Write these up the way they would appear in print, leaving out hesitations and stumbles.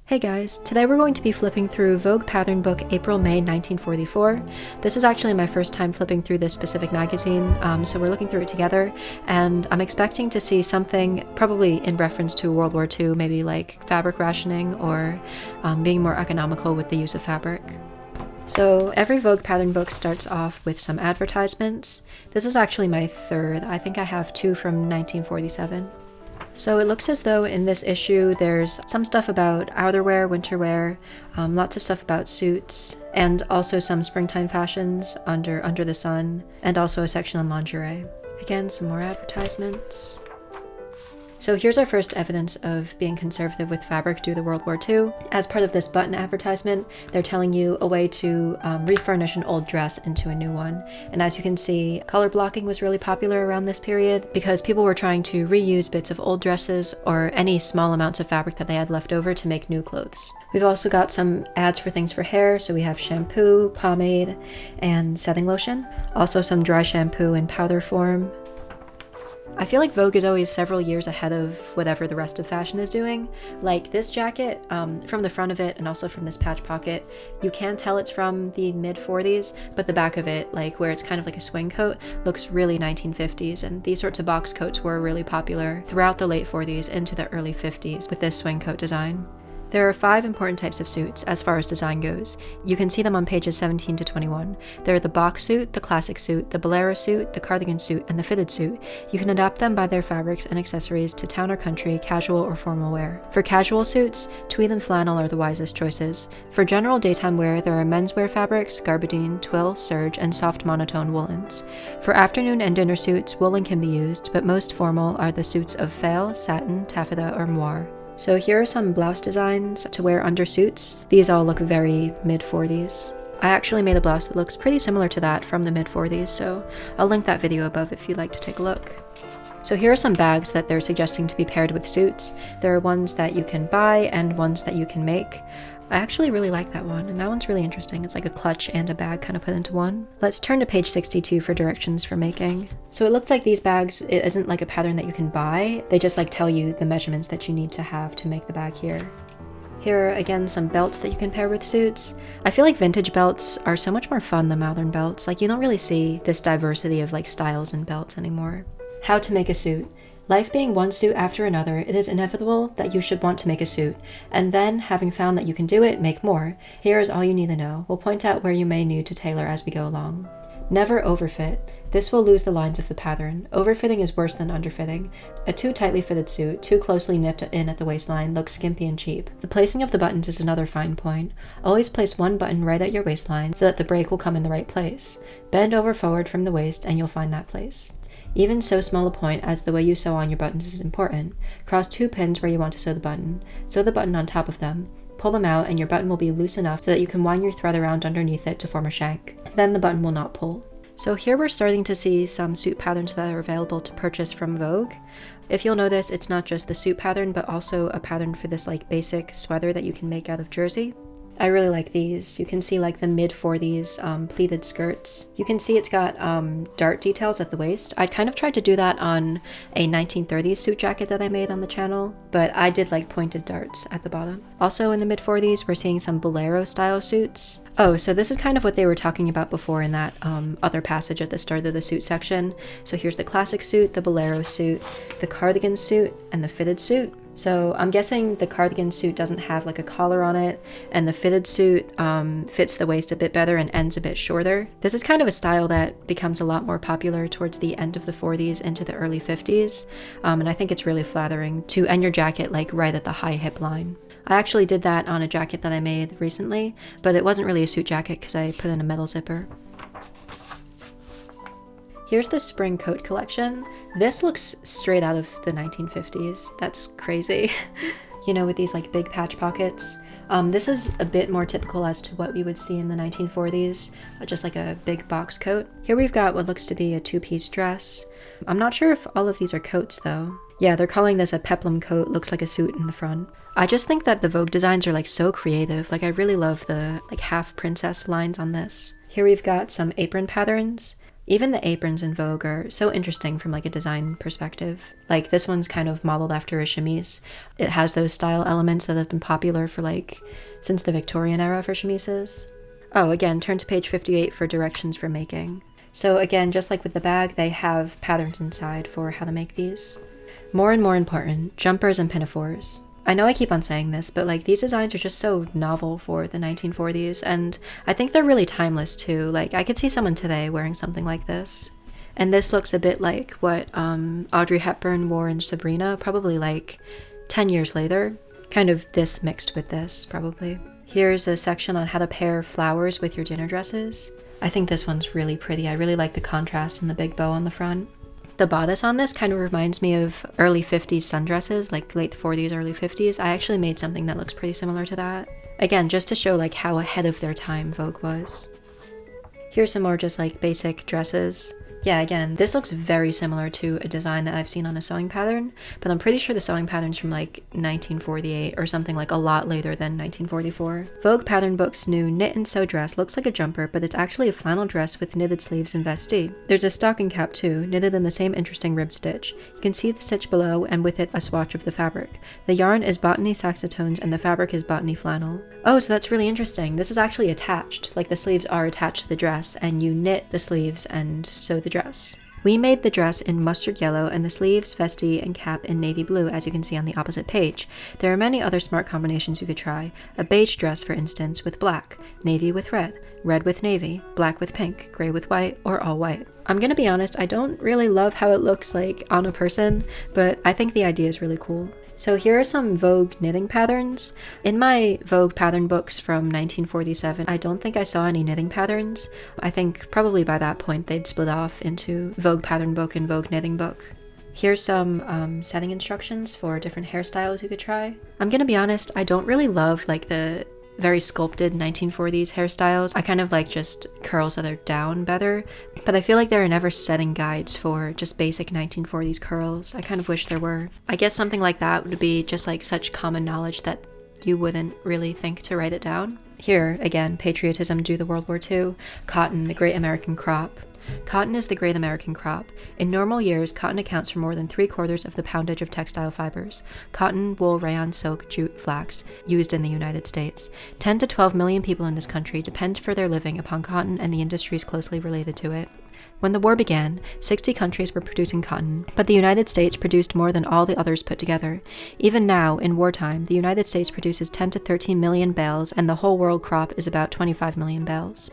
Hey guys, today we're going to be flipping through Vogue Pattern Book April-May 1944. This is actually my first time flipping through this specific magazine, so we're looking through it together, and I'm expecting to see something probably in reference to World War II, maybe like fabric rationing or being more economical with the use of fabric. So every Vogue Pattern book starts off with some advertisements. This is actually my third. I think I have two from 1947. So it looks as though in this issue there's some stuff about outerwear, winterwear, lots of stuff about suits, and also some springtime fashions under the sun, and also a section on lingerie. Again, some more advertisements. So here's our first evidence of being conservative with fabric due to World War II. As part of this button advertisement, they're telling you a way to refurnish an old dress into a new one. And as you can see, color blocking was really popular around this period because people were trying to reuse bits of old dresses or any small amounts of fabric that they had left over to make new clothes. We've also got some ads for things for hair, so we have shampoo, pomade, and setting lotion. Also some dry shampoo in powder form. I feel like Vogue is always several years ahead of whatever the rest of fashion is doing. Like this jacket, from the front of it and also from this patch pocket, you can tell it's from the mid-40s, but the back of it, like where it's kind of like a swing coat, looks really 1950s, and these sorts of box coats were really popular throughout the late 40s into the early 50s with this swing coat design. There are 5 important types of suits as far as design goes. You can see them on pages 17 to 21. There are the box suit, the classic suit, the bolero suit, the cardigan suit, and the fitted suit. You can adapt them by their fabrics and accessories to town or country, casual or formal wear. For casual suits, tweed and flannel are the wisest choices. For general daytime wear, there are menswear fabrics, gabardine, twill, serge, and soft monotone woolens. For afternoon and dinner suits, woolen can be used, but most formal are the suits of fail, satin, taffeta, or moire. So here are some blouse designs to wear under suits. These all look very mid-40s. I actually made a blouse that looks pretty similar to that from the mid-40s, so I'll link that video above if you'd like to take a look. So here are some bags that they're suggesting to be paired with suits. There are ones that you can buy and ones that you can make. I actually really like that one, and that one's really interesting. It's like a clutch and a bag kind of put into one. Let's turn to page 62 for directions for making. So it looks like these bags, it isn't like a pattern that you can buy. They just like tell you the measurements that you need to have to make the bag here. Here are again some belts that you can pair with suits. I feel like vintage belts are so much more fun than modern belts. Like you don't really see this diversity of like styles and belts anymore. How to make a suit. Life being one suit after another, it is inevitable that you should want to make a suit, and then, having found that you can do it, make more. Here is all you need to know. We'll point out where you may need to tailor as we go along. Never overfit. This will lose the lines of the pattern. Overfitting is worse than underfitting. A too tightly fitted suit, too closely nipped in at the waistline, looks skimpy and cheap. The placing of the buttons is another fine point. Always place one button right at your waistline so that the break will come in the right place. Bend over forward from the waist and you'll find that place. Even so small a point as the way you sew on your buttons is important. Cross 2 pins where you want to sew the button. Sew the button on top of them. Pull them out and your button will be loose enough so that you can wind your thread around underneath it to form a shank. Then the button will not pull. So here we're starting to see some suit patterns that are available to purchase from Vogue. If you'll notice, it's not just the suit pattern, but also a pattern for this like basic sweater that you can make out of jersey. I really like these. You can see like the mid-40s pleated skirts. You can see it's got dart details at the waist. I'd kind of tried to do that on a 1930s suit jacket that I made on the channel, but I did like pointed darts at the bottom. Also in the mid-40s, we're seeing some bolero style suits. Oh, so this is kind of what they were talking about before in that other passage at the start of the suit section. So here's the classic suit, the bolero suit, the cardigan suit, and the fitted suit. So I'm guessing the cardigan suit doesn't have like a collar on it, and the fitted suit fits the waist a bit better and ends a bit shorter. This is kind of a style that becomes a lot more popular towards the end of the 40s into the early 50s, and I think it's really flattering to end your jacket like right at the high hip line. I actually did that on a jacket that I made recently, but it wasn't really a suit jacket because I put in a metal zipper. Here's the spring coat collection. This looks straight out of the 1950s. That's crazy. You know, with these like big patch pockets. This is a bit more typical as to what we would see in the 1940s, just like a big box coat. Here we've got what looks to be a 2-piece dress. I'm not sure if all of these are coats though. Yeah, they're calling this a peplum coat, looks like a suit in the front. I just think that the Vogue designs are like so creative. Like I really love the like half princess lines on this. Here we've got some apron patterns. Even the aprons in Vogue are so interesting from like a design perspective. Like this one's kind of modeled after a chemise. It has those style elements that have been popular for like since the Victorian era for chemises. Oh, again, turn to page 58 for directions for making. So again, just like with the bag, they have patterns inside for how to make these. More and more important, jumpers and pinafores. I know I keep on saying this, but like these designs are just so novel for the 1940s, and I think they're really timeless too. Like I could see someone today wearing something like this. And this looks a bit like what Audrey Hepburn wore in Sabrina, probably like 10 years later. Kind of this mixed with this, probably. Here's a section on how to pair flowers with your dinner dresses. I think this one's really pretty. I really like the contrast and the big bow on the front. The bodice on this kind of reminds me of early 50s sundresses, like late 40s, early 50s. I actually made something that looks pretty similar to that. Again, just to show like how ahead of their time Vogue was. Here's some more just like basic dresses. Yeah, again, this looks very similar to a design that I've seen on a sewing pattern, but I'm pretty sure the sewing pattern's from like 1948 or something like a lot later than 1944. Vogue Pattern Book's new knit and sew dress looks like a jumper, but it's actually a flannel dress with knitted sleeves and vestee. There's a stocking cap too, knitted in the same interesting ribbed stitch. You can see the stitch below and with it a swatch of the fabric. The yarn is botany saxotones and the fabric is botany flannel. Oh, so that's really interesting. This is actually attached, like the sleeves are attached to the dress and you knit the sleeves and sew the dress. We made the dress in mustard yellow and the sleeves, vestee, and cap in navy blue, as you can see on the opposite page. There are many other smart combinations you could try. A beige dress, for instance, with black, navy with red with navy, black with pink, gray with white, or all white. I'm gonna be honest, I don't really love how it looks like on a person, but I think the idea is really cool. So here are some Vogue knitting patterns. In my Vogue pattern books from 1947, I don't think I saw any knitting patterns. I think probably by that point they'd split off into Vogue pattern book and Vogue knitting book. Here's some setting instructions for different hairstyles you could try. I'm gonna be honest, I don't really love like the very sculpted 1940s hairstyles. I kind of like just curls that are down better, but I feel like there are never setting guides for just basic 1940s curls. I kind of wish there were. I guess something like that would be just like such common knowledge that you wouldn't really think to write it down. Here, again, patriotism due to World War II, cotton, the great American crop. Cotton is the great American crop. In normal years, cotton accounts for more than 3/4 of the poundage of textile fibers. Cotton, wool, rayon, silk, jute, flax, used in the United States. 10 to 12 million people in this country depend for their living upon cotton and the industries closely related to it. When the war began, 60 countries were producing cotton, but the United States produced more than all the others put together. Even now, in wartime, the United States produces 10 to 13 million bales, and the whole world crop is about 25 million bales.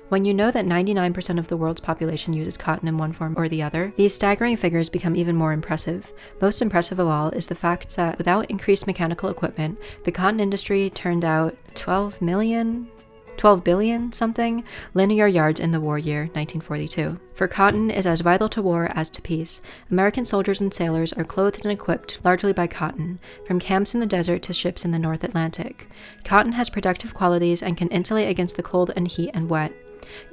When you know that 99% of the world's population uses cotton in one form or the other, these staggering figures become even more impressive. Most impressive of all is the fact that without increased mechanical equipment, the cotton industry turned out 12 billion something linear yards in the war year 1942. For cotton is as vital to war as to peace. American soldiers and sailors are clothed and equipped largely by cotton, from camps in the desert to ships in the North Atlantic. Cotton has protective qualities and can insulate against the cold and heat and wet.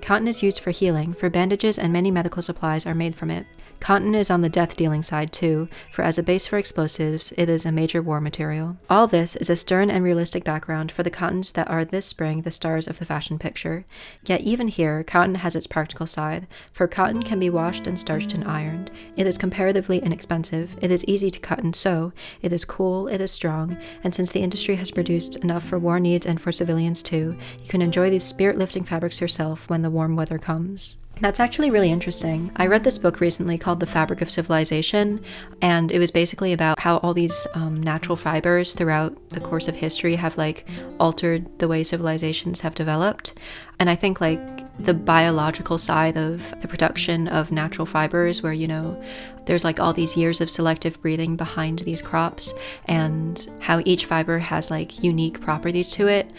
Cotton is used for healing, for bandages, and many medical supplies are made from it. Cotton is on the death-dealing side too, for as a base for explosives, it is a major war material. All this is a stern and realistic background for the cottons that are this spring the stars of the fashion picture. Yet even here, cotton has its practical side, for cotton can be washed and starched and ironed. It is comparatively inexpensive, it is easy to cut and sew, it is cool, it is strong, and since the industry has produced enough for war needs and for civilians too, you can enjoy these spirit-lifting fabrics yourself when the warm weather comes. That's actually really interesting. I read this book recently called The Fabric of Civilization, and it was basically about how all these natural fibers throughout the course of history have like altered the way civilizations have developed. And I think like the biological side of the production of natural fibers where, you know, there's like all these years of selective breeding behind these crops and how each fiber has like unique properties to it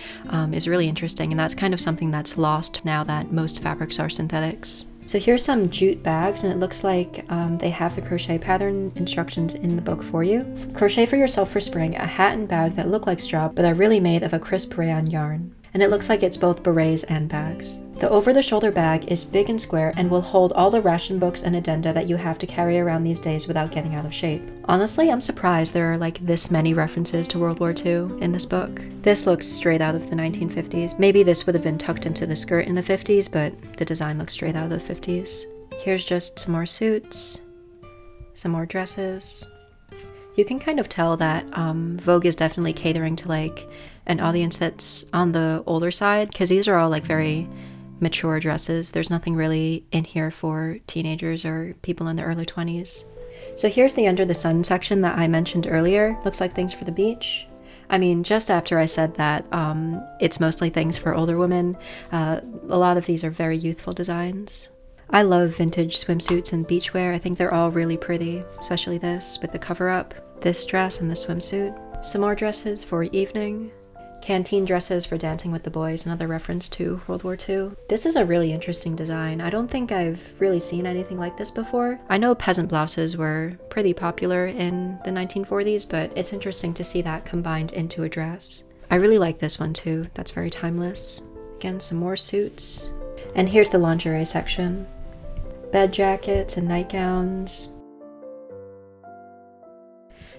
is really interesting. And that's kind of something that's lost now that most fabrics are synthetics. So here's some jute bags, and it looks like they have the crochet pattern instructions in the book for you. Crochet for yourself for spring a hat and bag that look like straw but are really made of a crisp rayon yarn. And it looks like it's both berets and bags. The over-the-shoulder bag is big and square and will hold all the ration books and addenda that you have to carry around these days without getting out of shape. Honestly, I'm surprised there are like this many references to World War II in this book. This looks straight out of the 1950s. Maybe this would have been tucked into the skirt in the 50s, but the design looks straight out of the 50s. Here's just some more suits, some more dresses. You can kind of tell that Vogue is definitely catering to like an audience that's on the older side, because these are all like very mature dresses. There's nothing really in here for teenagers or people in their early 20s. So here's the Under the Sun section that I mentioned earlier. Looks like things for the beach. I mean, just after I said that, it's mostly things for older women. A lot of these are very youthful designs. I love vintage swimsuits and beachwear. I think they're all really pretty, especially this with the cover up, this dress and the swimsuit. Some more dresses for evening. Canteen dresses for dancing with the boys, another reference to World War II. This is a really interesting design. I don't think I've really seen anything like this before. I know peasant blouses were pretty popular in the 1940s, but it's interesting to see that combined into a dress. I really like this one too. That's very timeless. Again, some more suits. And here's the lingerie section. Bed jackets and nightgowns.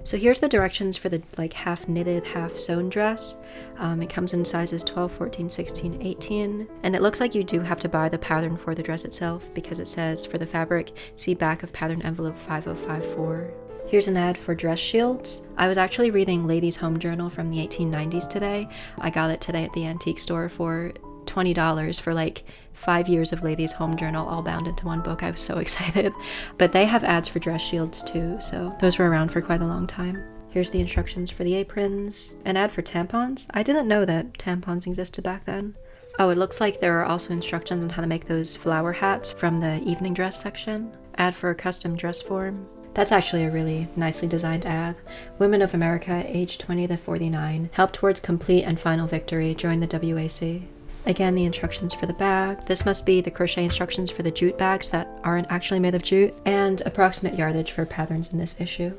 So here's the directions for the like half knitted, half sewn dress. It comes in sizes 12, 14, 16, 18. And it looks like you do have to buy the pattern for the dress itself, because it says for the fabric, see back of pattern envelope 5054. Here's an ad for dress shields. I was actually reading Ladies' Home Journal from the 1890s today. I got it today at the antique store for $20 for like 5 years of Ladies' Home Journal all bound into one book. I was so excited. But they have ads for dress shields too, so those were around for quite a long time. Here's the instructions for the aprons. An ad for tampons. I didn't know that tampons existed back then. Oh, it looks like there are also instructions on how to make those flower hats from the evening dress section. Ad for a custom dress form. That's actually a really nicely designed ad. Women of America, aged 20 to 49, help towards complete and final victory. Join the WAC. Again, the instructions for the bag. This must be the crochet instructions for the jute bags that aren't actually made of jute, and approximate yardage for patterns in this issue.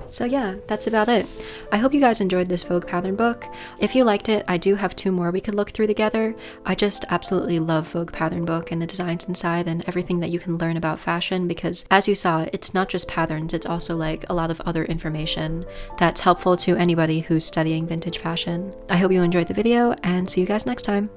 So yeah, that's about it. I hope you guys enjoyed this Vogue pattern book. If you liked it, I do have 2 more we could look through together. I just absolutely love Vogue pattern book and the designs inside and everything that you can learn about fashion, because as you saw, it's not just patterns, it's also like a lot of other information that's helpful to anybody who's studying vintage fashion. I hope you enjoyed the video, and see you guys next time.